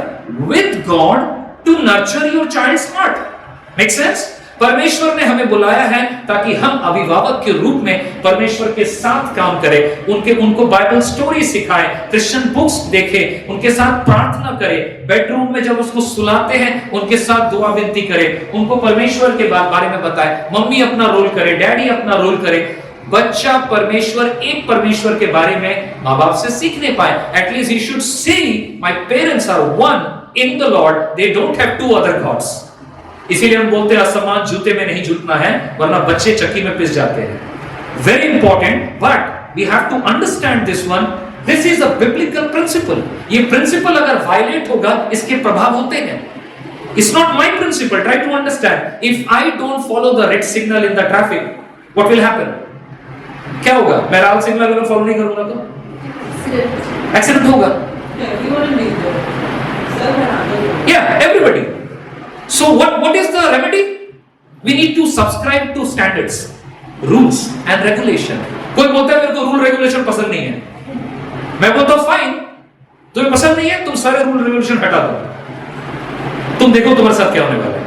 with God to nurture your child's heart. Make sense? परमेश्वर ने हमें बुलाया है ताकि हम अभिभावक के रूप में परमेश्वर के साथ काम करें, उनको बाइबल स्टोरी सिखाएं, क्रिश्चियन बुक्स देखें, उनके साथ प्रार्थना करें, बेडरूम में जब उसको सुलाते हैं उनके साथ दुआ विनती करें, उनको परमेश्वर के बारे में बताएं, मम्मी अपना रोल करे, डैडी अपना रोल करे। बच्चा एक परमेश्वर के बारे में माँ बाप से सीख नहीं पाए, at least he should see my parents are one in the Lord, they don't have to other gods. इसीलिए हम बोलते हैं असमान जूते में नहीं जूतना है, वरना बच्चे चक्की में पिस जाते हैं। Very important, but we have to understand this one, this is a biblical principle. ये प्रिंसिपल अगर वायलेट होगा, इसके प्रभाव होते हैं। It's not my principle, try to understand. If I don't follow the red signal in the traffic, what will happen? क्या होगा? मैं लाल सिग्नल अगर फॉलो नहीं करूंगा तो एक्सीडेंट होगा। Yeah, everybody. So what is the remedy? We need to subscribe to standards, rules and regulation. कोई बोलता है मेरे को रूल रेगुलेशन पसंद नहीं है, मैं बोलता हूं फाइन, तुम्हें पसंद नहीं है, तुम सारे रूल रेगुलेशन हटा दो, तुम देखो तुम्हारे साथ क्या होने वाला है।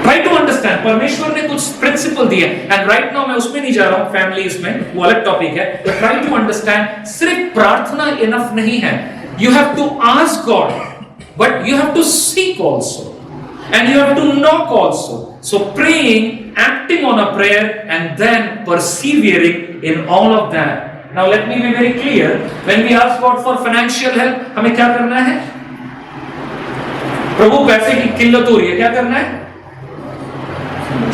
Try to understand, परमेश्वर ने कुछ प्रिंसिपल दिए, एंड राइट नाउ मैं उसमें नहीं जा रहा हूं, फैमिलीज में वो अलग टॉपिक है, but try to understand, सिर्फ प्रार्थना इनफ नहीं है, you have to ask God, but you have to seek also, and you have to knock also. So praying, acting on a prayer, and then persevering in all of that. Now let me be very clear, when we ask God for financial help, हमें क्या करना है? प्रभु पैसे की किल्लत हो रही है, क्या करना है?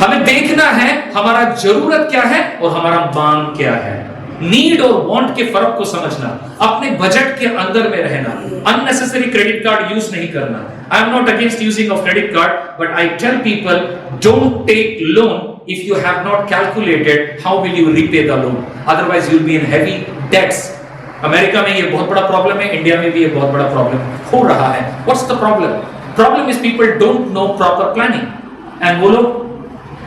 हमें देखना है हमारा जरूरत क्या है और हमारा मांग क्या है। नीड और वांट के फर्क को समझना, अपने बजट के अंदर में रहना, अननेसेसरी क्रेडिट कार्ड यूज नहीं करना। I am not against using of credit card, but I tell people don't take loan if you have not calculated how will you repay the loan, otherwise you will be in heavy debts. America में ये बहुत बड़ा problem है, India में भी ये बहुत बड़ा प्रॉब्लम हो रहा है। What's the problem? Problem is people don't know proper planning, and वो लोग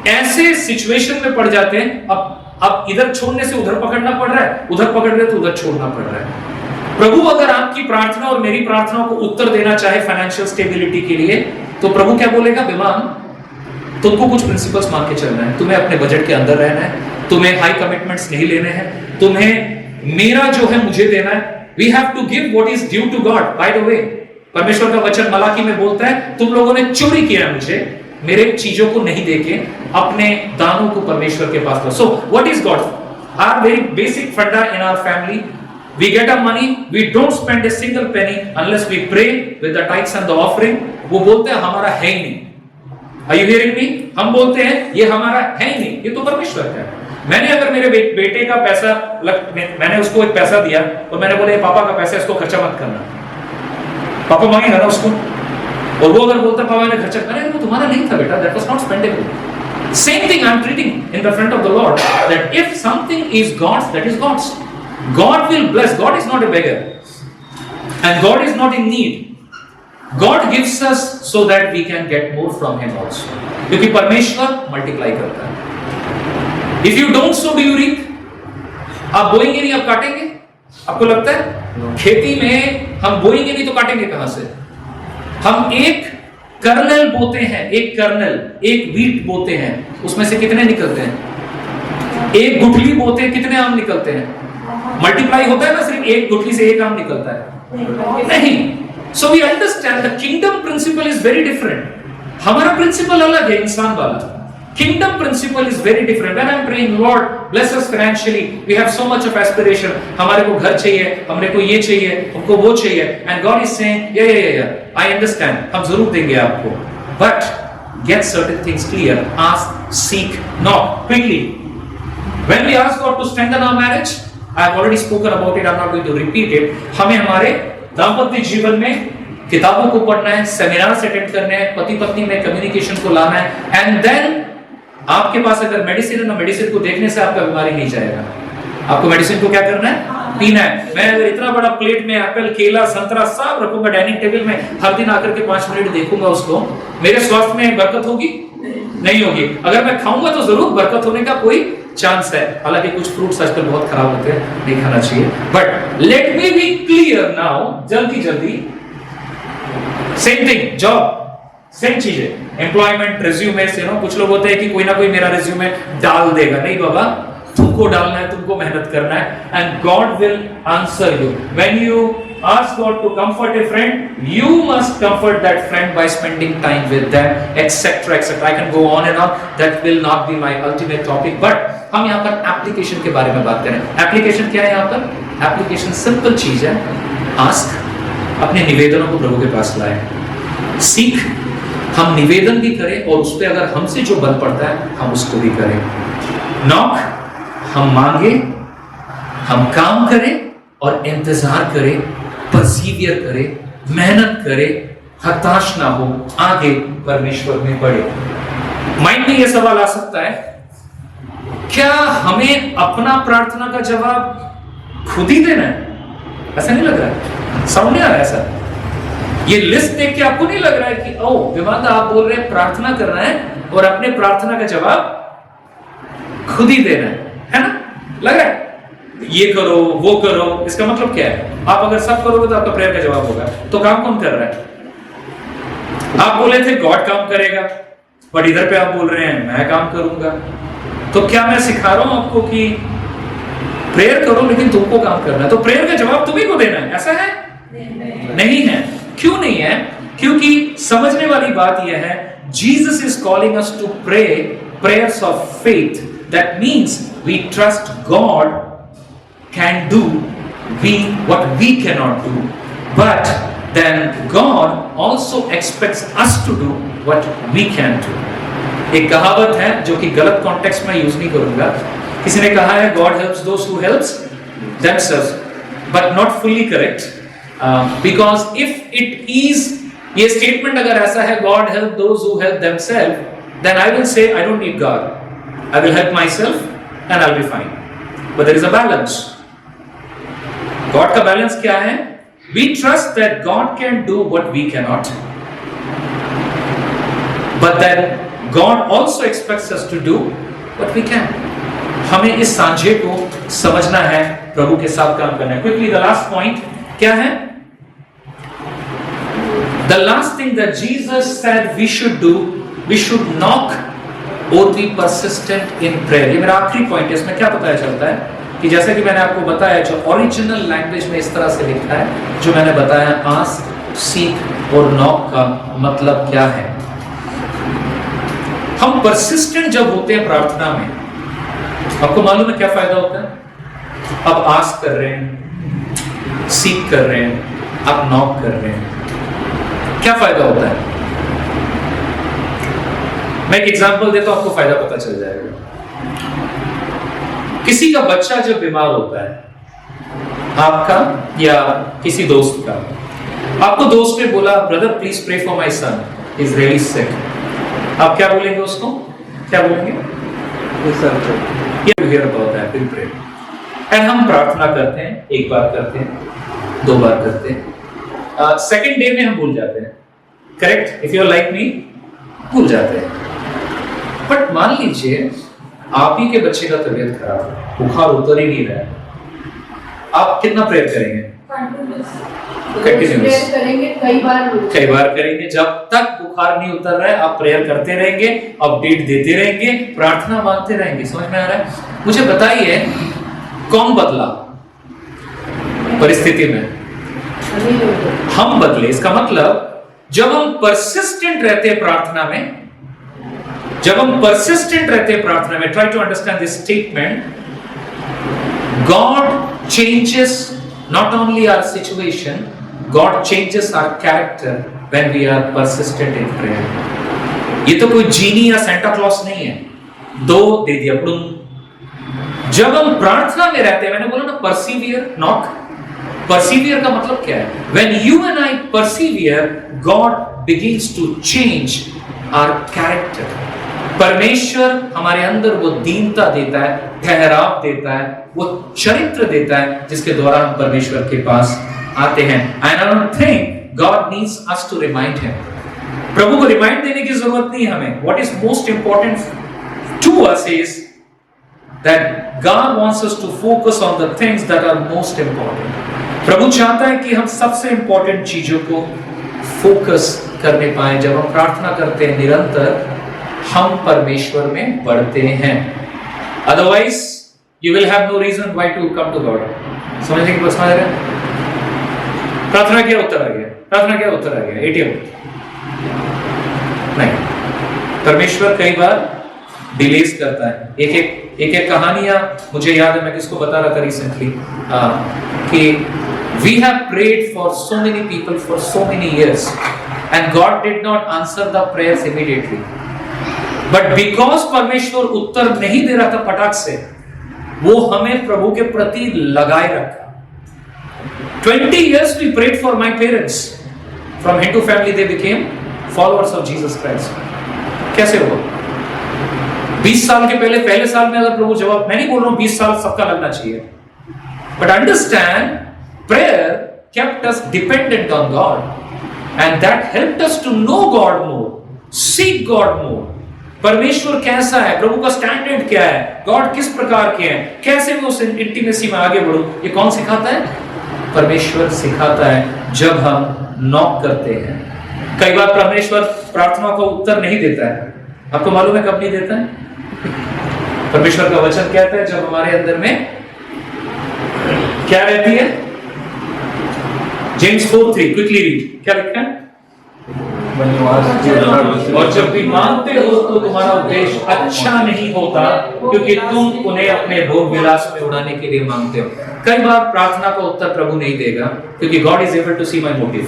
ऐसे सिचुएशन में पड़ जाते हैं, अब इधर छोड़ने से उधर पकड़ना पड़ रहा है, उधर पकड़ रहे तो उधर छोड़ना पड़ रहा है। प्रभु अगर आपकी प्रार्थना और मेरी प्रार्थनाओं को उत्तर देना चाहे फाइनेंशियल स्टेबिलिटी के लिए, तो प्रभु क्या बोलेगा? विमान, तुमको कुछ प्रिंसिपल्स मान के चलना है, तुम्हें अपने बजट के अंदर रहना है, तुम्हें हाई कमिटमेंट्स नहीं लेने हैं, तुम्हें मेरा जो है मुझे देना है। We have to give what is due to God. By the way, परमेश्वर का वचन मलाकी में बोलता है, तुम लोगों ने चोरी किया मुझे, मेरे चीजों को नहीं देके अपने दानों को परमेश्वर के पास दो। So what is God? Our very basic funda in our family, we get a money, we don't spend a single penny unless we pray with the tithes and the offering. वो बोलते हैं हमारा है ही नहीं। Are you hearing me? हम बोलते हैं ये हमारा है ही नहीं, ये तो परमेश्वर का है। मैंने अगर मेरे बेटे का पैसा मैंने उसको एक पैसा दिया और मैंने बोला ये पापा का पैसा, इसको खर्चा मत करना, पापा मांगेगा ना उसको, और वो अगर बोलता पापा ने खर्चा करना, वो तुम्हारा नहीं था बेटा, that was not spendable. Same thing I am treating in the front of the Lord, that if something is God's, that is God's. God will bless, God is not a beggar and God is not in need. God gives us so that we can get more from him also, क्योंकि परमेश्वर multiply करता है। If you don't sow, do you reap? आप बोएंगे नहीं, आप काटेंगे। आपको लगता है खेती में हम बोएंगे नहीं तो काटेंगे कहां से? हम एक कर्नल बोते हैं, एक कर्नल, एक वीट बोते हैं, उसमें से कितने निकलते हैं? एक गुठली बोते हैं, कितने आम निकलते हैं? मल्टीप्लाई होता है ना, सिर्फ एक गुठली से एक आम निकलता है? नहीं। So we understand the kingdom principle is very different. हमारा principle अलग है इंसान वाला। Kingdom principle is very different. When I'm praying, Lord, bless us financially. We have so much of aspiration. हमारे को घर चाहिए, हमने को ये चाहिए, हमको वो चाहिए. And God is saying, yeah, I understand. हम जरूर देंगे आपको. But get certain things clear, ask, seek, knock quickly. When we ask God to strengthen our marriage, I have already spoken about it, I'm not going to repeat it. हमें हमारे दाम्पत्य जीवन में किताबों को पढ़ना है, सेमिनार्स अटेंड करने हैं, पति पत्नी में कम्युनिकेशन को लाना है, एंड देन आपके पास अगर मेडिसिन है ना, मेडिसिन को देखने से आपका बीमारी नहीं जाएगा। आपको मेडिसिन को क्या करना है? पीना है। मैं अगर इतना बड़ा प्लेट में एप्पल, केला, संतरा सब रखूंगा डाइनिंग टेबल में, हर दिन आकर के 5 मिनट देखूंगा उसको, मेरे स्वास्थ्य में बरकत होगी? नहीं होगी। अगर मैं खाऊंगा तो जरूर बरकत होने का कोई चांस है। हालांकि कुछ फ्रूट्स आजकल बहुत खराब होते हैं, नहीं खाना चाहिए। But let me be clear now, जल्दी सेम थिंग, जॉब सेम चीज है, एम्प्लॉयमेंट, रिज्यूमे से नो, कुछ लोग होते हैं कि कोई ना कोई मेरा रिज्यूमे डाल देगा। नहीं बाबा, तुमको डालना है, तुमको मेहनत करना है, and God will answer you. When you ask God to comfort a friend, you must comfort that friend by spending time with them, etc. I can go on and on, that will not be my ultimate topic, but हम यहाँ पर application के बारे में बात करें। Application क्या है यहाँ पर? एप्लीकेशन सिंपल चीज है, आस्क, अपने निवेदनों को प्रभु के पास लाएं, सीख, हम निवेदन भी करें और उस पर अगर हमसे जो बल पड़ता है हम उसको भी करें, नॉक, हम मांगे, हम काम करें और इंतजार करें, परसीवियर करें, मेहनत करें, हताश ना हो, आगे परमेश्वर में बढ़े। माइंड में यह सवाल आ सकता है, क्या हमें अपना प्रार्थना का जवाब खुद ही देना है? ऐसा नहीं लग रहा है, साउंड नहीं आ रहा है ऐसा? ये लिस्ट देख के आपको नहीं लग रहा है कि ओ विवादा आप बोल रहे हैं प्रार्थना करना है और अपने प्रार्थना का जवाब खुद ही देना है ना? लग रहा है ये करो वो करो, इसका मतलब क्या है? आप अगर सब करोगे तो आपका प्रेयर का जवाब होगा। तो काम कौन कर रहा है? आप बोले थे गॉड काम करेगा, बट इधर पे आप बोल रहे हैं मैं काम करूंगा। तो क्या मैं सिखा रहा हूं आपको कि प्रेयर करो लेकिन तुमको काम करना है? तो प्रेयर का जवाब तुम्ही को देना है, ऐसा है? नहीं है। क्यों नहीं है? क्योंकि समझने वाली बात यह है, Jesus is calling us to pray prayers of faith. That means we trust God can do what we cannot do, but then God also expects us to do what we can do. एक कहावत है जो कि गलत context में use नहीं करूंगा। किसी ने कहा है God helps those who helps themselves, but not fully correct, because if it is, ये स्टेटमेंट अगर ऐसा है God help those who help themselves, then I will say I don't need God, I will help myself and I'll be fine. But there is a balance. God का balance क्या है? We trust that God can do what we cannot, but then God also expects us to do what we can. हमें इस सांझे को समझना है, प्रभु के साथ काम करना है। Quickly, the last point क्या है? The last thing that Jesus said we should do, we should knock or be persistent in prayer. ये मेरा आखिरी पॉइंट है। इसमें क्या पता चलता है कि जैसे कि मैंने आपको बताया, जो ओरिजिनल लैंग्वेज में इस तरह से लिखा है, जो मैंने बताया, आस्क, सीक और नॉक का मतलब क्या है। हम परसिस्टेंट जब होते हैं प्रार्थना में, आपको मालूम है क्या फायदा होता है? अब आस्क कर रहे हैं, सीक कर रहे हैं, अब नॉक कर रहे हैं, क्या फायदा होता है? मैं एक एग्जांपल देता हूं, आपको फायदा पता चल जाएगा। किसी का बच्चा जब बीमार होता है, आपका या किसी दोस्त का, आपको दोस्त ने बोला brother please pray for my son, is really sick, आप क्या बोलेंगे उसको? क्या बोलेंगे? ये होता है, फिर प्रे। एंड हम प्रार्थना करते हैं, एक बार करते हैं, 2 बार करते हैं, सेकंड डे में हम भूल जाते हैं, correct? If you are like me, भूल जाते हैं। बट मान लीजिए आप ही के बच्चे का तबीयत खराब है, बुखार उतर ही नहीं रहा है, आप कितना प्रेयर करेंगे? कंटिन्यूअस करेंगे, कई बार करेंगे। जब तक बुखार नहीं उतर रहा है आप प्रेयर करते रहेंगे, अपडेट देते रहेंगे, प्रार्थना मांगते रहेंगे। समझ में आ रहा है? मुझे बताइए कौन बदला परिस्थिति में? हम बदले। इसका मतलब जब हम परसिस्टेंट रहते हैं प्रार्थना में, जब हम परसिस्टेंट रहते हैं प्रार्थना में, try to understand this statement, God changes not only our situation, God changes our character when we are persistent in prayer. ये तो कोई जीनी या सेंटा क्लॉस नहीं है, दो दे दिया पुडुम। जब हम प्रार्थना में रहते हैं, मैंने बोला ना परसीवियर नॉक, परसीवियर का मतलब क्या है? When you and I persevere, God begins to change our character. परमेश्वर हमारे अंदर वो दीनता देता है, ठहराव देता है, वो चरित्र देता है जिसके द्वारा हम परमेश्वर के पास आते हैं। And I don't think God needs us to remind him. प्रभु को रिमाइंड देने की जरूरत नहीं हमें। What is most important to us is that God wants us to focus on the things that are most important. प्रभु चाहता है कि हम सबसे इंपॉर्टेंट चीजों को फोकस करने पाए। जब हम प्रार्थना करते हैं निरंतर, हम परमेश्वर में बढ़ते हैं। Otherwise you will have no reason why to come to God. समझने की बात समझ रहे हैं? प्रार्थना क्या उत्तर आ गया? प्रार्थना क्या उत्तर आ गया? एटीएम नहीं। परमेश्वर कई बार डिलेज करता है। एक कहानियां मुझे याद है, मैं किसको बता रहा था रिसेंटली कि we have prayed for so many people for so many years and God did not answer the prayers immediately, but because परमेश्वर उत्तर नहीं दे रहा था फटाक से, वो हमें प्रभु के प्रति लगाए रखा। 20 years we prayed for my parents from Hindu family, they became followers of Jesus Christ। कैसे हुआ? 20 साल के पहले साल में अगर प्रभु जवाब, मैं नहीं बोल रहा हूं 20 साल सबका लगना चाहिए, but understand prayer kept us dependent on God and that helped us to know God more, seek God more। परमेश्वर कैसा है, प्रभु का स्टैंडर्ड क्या है, गॉड किस प्रकार के हैं, कैसे मैं उस इंटीमेसी में आगे बढ़ूं, ये कौन सिखाता है? परमेश्वर सिखाता है जब हम नॉक करते हैं। कई बार परमेश्वर प्रार्थना का उत्तर नहीं देता है। आपको मालूम है कब नहीं देता है? परमेश्वर का वचन कहता है जब हमारे अंदर में क्या रहती है? जेम्स 4:3 क्विकली रीड, क्या लिखा है? और जब भी मांगते हो तो तुम्हारा उद्देश्य अच्छा नहीं होता क्योंकि तुम उन्हें अपने भोग विलास में उड़ाने के लिए मांगते हो। कई बार प्रार्थना का उत्तर प्रभु नहीं देगा क्योंकि God is able to see my motive.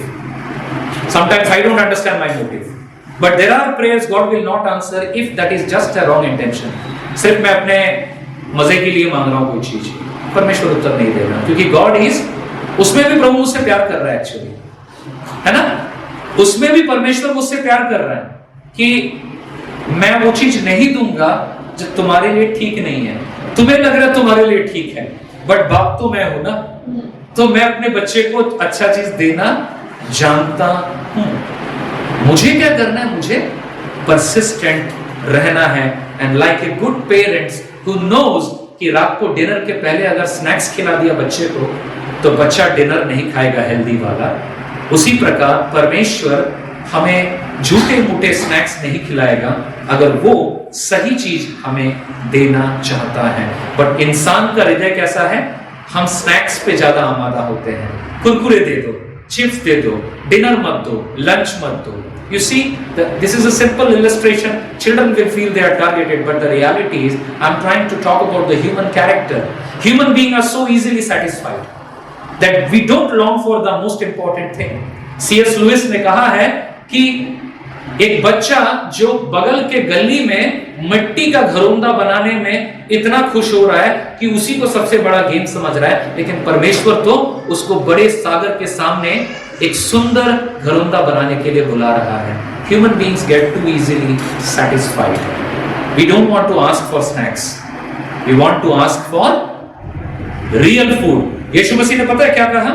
Sometimes I don't understand my motive, but there are prayers God will not answer if that is just a wrong intention. सिर्फ मैं अपने मजे के लिए मांग रहा हूं कोई चीज, परमेश्वर उत्तर नहीं देगा क्योंकि गॉड इज, उसमें भी प्रभु मुझसे प्यार कर रहा है एक्चुअली, है ना? उसमें भी परमेश्वर मुझसे प्यार कर रहा है कि मैं वो चीज नहीं दूंगा जो तुम्हारे लिए ठीक नहीं है। तुम्हें लग रहा है तुम्हारे लिए ठीक है, बट बाप तो मैं हूं ना, तो मैं अपने बच्चे को अच्छा चीज देना जानता हूं। मुझे क्या करना है? मुझे परसिस्टेंट रहना है। And like a good parents who knows कि रात को डिनर के पहले अगर स्नैक्स खिला दिया बच्चे को तो बच्चा डिनर नहीं खाएगा हेल्दी वाला, उसी प्रकार परमेश्वर हमें झूठे मूठे स्नैक्स नहीं खिलाएगा अगर वो सही चीज हमें देना चाहता है। बट इंसान का हृदय कैसा है? हम स्नैक्स पे ज्यादा आमादा होते हैं। कुरकुरे दे दो, चिप्स दे दो, डिनर मत दो, लंच मत दो। You see, this is a simple illustration. Children will feel they are targeted, but the reality is, I'm trying to talk about the human character. Human beings are so easily satisfied that we don't long for the most important thing. C.S. Lewis ने कहा है कि एक बच्चा जो बगल के गली में मिट्टी का घरोंदा बनाने में इतना खुश हो रहा है कि उसी को सबसे बड़ा गेम समझ रहा है, लेकिन परमेश्वर तो उसको बड़े सागर के सामने एक सुंदर घरोंदा बनाने के लिए बुला रहा है। Human beings get too easily satisfied. We don't want to ask for snacks. We want to ask for real food. यीशु मसीह ने पता है क्या कहा?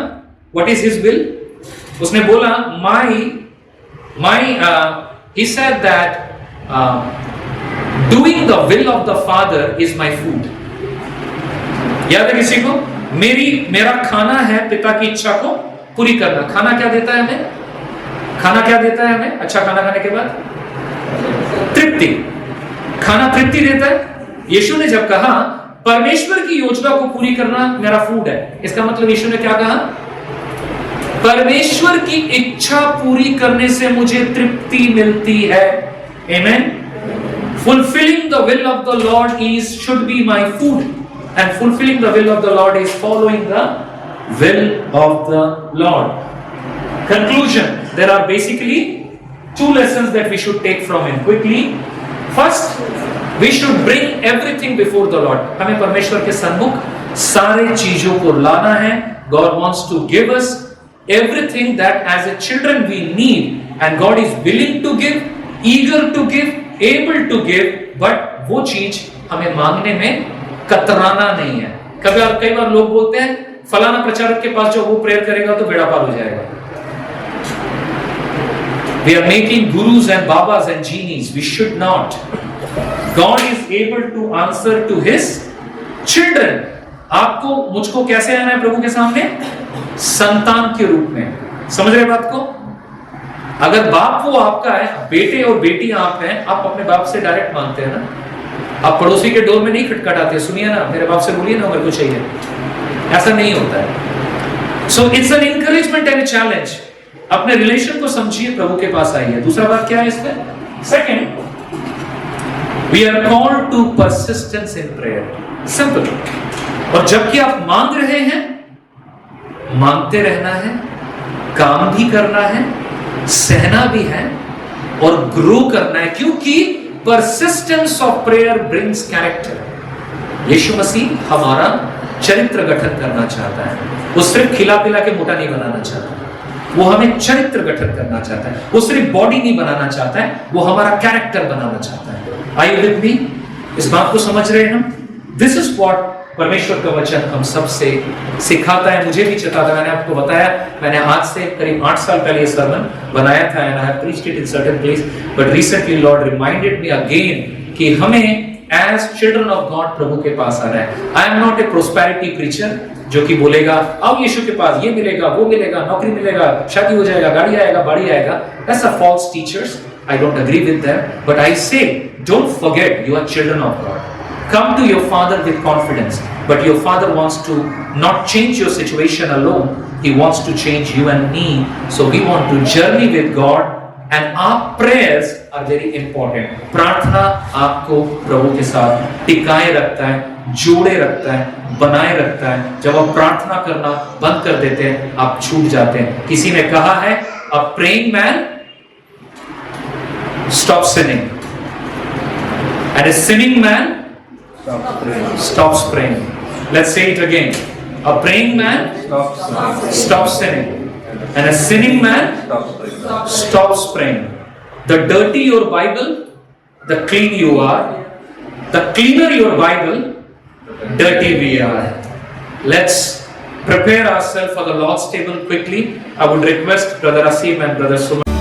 What is his will? उसने बोला he said that doing the will of the Father is my food. याद है किसी को? मेरा खाना है पिता की इच्छा को पूरी करना। खाना क्या देता है हमें? खाना क्या देता है हमें? अच्छा खाना खाने के बाद तृप्ति। खाना तृप्ति देता है। यीशु ने जब कहा परमेश्वर की योजना को पूरी करना मेरा फूड है, इसका मतलब यीशु ने क्या कहा? परमेश्वर की इच्छा पूरी करने से मुझे तृप्ति मिलती है। आमेन। Fulfilling the will of the Lord should be my food, and fulfilling the will of the Lord is following the will of the Lord. Conclusion: there are basically two lessons that we should take from him quickly. First, we should bring everything before the Lord. हमें परमेश्वर के सन्मुख सारे चीजों को लाना है. God wants to give us everything that as a children we need, and God is willing to give, eager to give, able to give, but वो चीज हमें मांगने में कतराना नहीं है. कई बार लोग बोलते हैं फलाना प्रचारक के पास जो वो प्रेयर करेगा तो बेड़ा पार हो जाएगा. We are making gurus and babas and genies. We should not. God is able to answer to his children. आपको मुझको कैसे आना है प्रभु के सामने? संतान के रूप में. समझ रहे बात को? अगर बाप वो आपका है, बेटे और बेटी आप हैं, आप अपने बाप से डायरेक्ट मांगते हैं ना. आप पड़ोसी के डोर में नहीं खटखटाते, सुनिए ना मेरे बाप से बोलिए ना मेरे को चाहिए. ऐसा नहीं होता है. So it's an encouragement and challenge. अपने रिलेशन को समझिए, प्रभु के पास आइए. दूसरा बात क्या है इसमें? Second, we are called to persistence in prayer. Simple. और जबकि आप मांग रहे हैं, मांगते रहना है, काम भी करना है, सहना भी है और ग्रो करना है, क्योंकि persistence of prayer brings character. Yeshu Masih हमारा चरित्र गठन करना चाहता है. वो सिर्फ खिला पिला के मोटा नहीं बनाना चाहता, वो हमें चरित्र गठन करना चाहता है. वो सिर्फ बॉडी नहीं बनाना चाहता है, वो हमारा कैरेक्टर बनाना चाहता है. Are you with me? इस बात को समझ रहे हैं हम? This is what परमेश्वर का वचन हम सबसे सिखाता है. मुझे भी चेताता है. मैंने आपको बताया, मैंने आज से करीब 8 साल पहले ये सर्मन बनाया था and I have preached it in certain place, but recently Lord reminded me again कि हमें as children of God प्रभु के पास आना है. I am not a prosperity preacher जो कि बोलेगा अब यीशु के पास ये मिलेगा, वो मिलेगा, नौकरी मिलेगा, शादी हो जाएगा, गाड़ी आएगा, बाड़ी आएगा. That's a false teachers. I don't agree with them, but I say don't forget you are children of God. Come to your Father with confidence, but your Father wants to not change your situation alone. He wants to change you and me. So we want to journey with God, and our prayers are very important. प्रार्थना आपको प्रभु के साथ टिकाए रखता है, जोड़े रखता है, बनाए रखता है. जब आप प्रार्थना करना बंद कर देते हैं, आप छूट जाते हैं. किसी ने कहा है, a praying man stops sinning, and a sinning man stops praying. Let's say it again. A praying man stops sinning, and a sinning man stops praying. The dirty your Bible, the clean you are. The cleaner your Bible, dirty we are. Let's prepare ourselves for the Lord's table quickly. I would request Brother Asim and Brother Suman.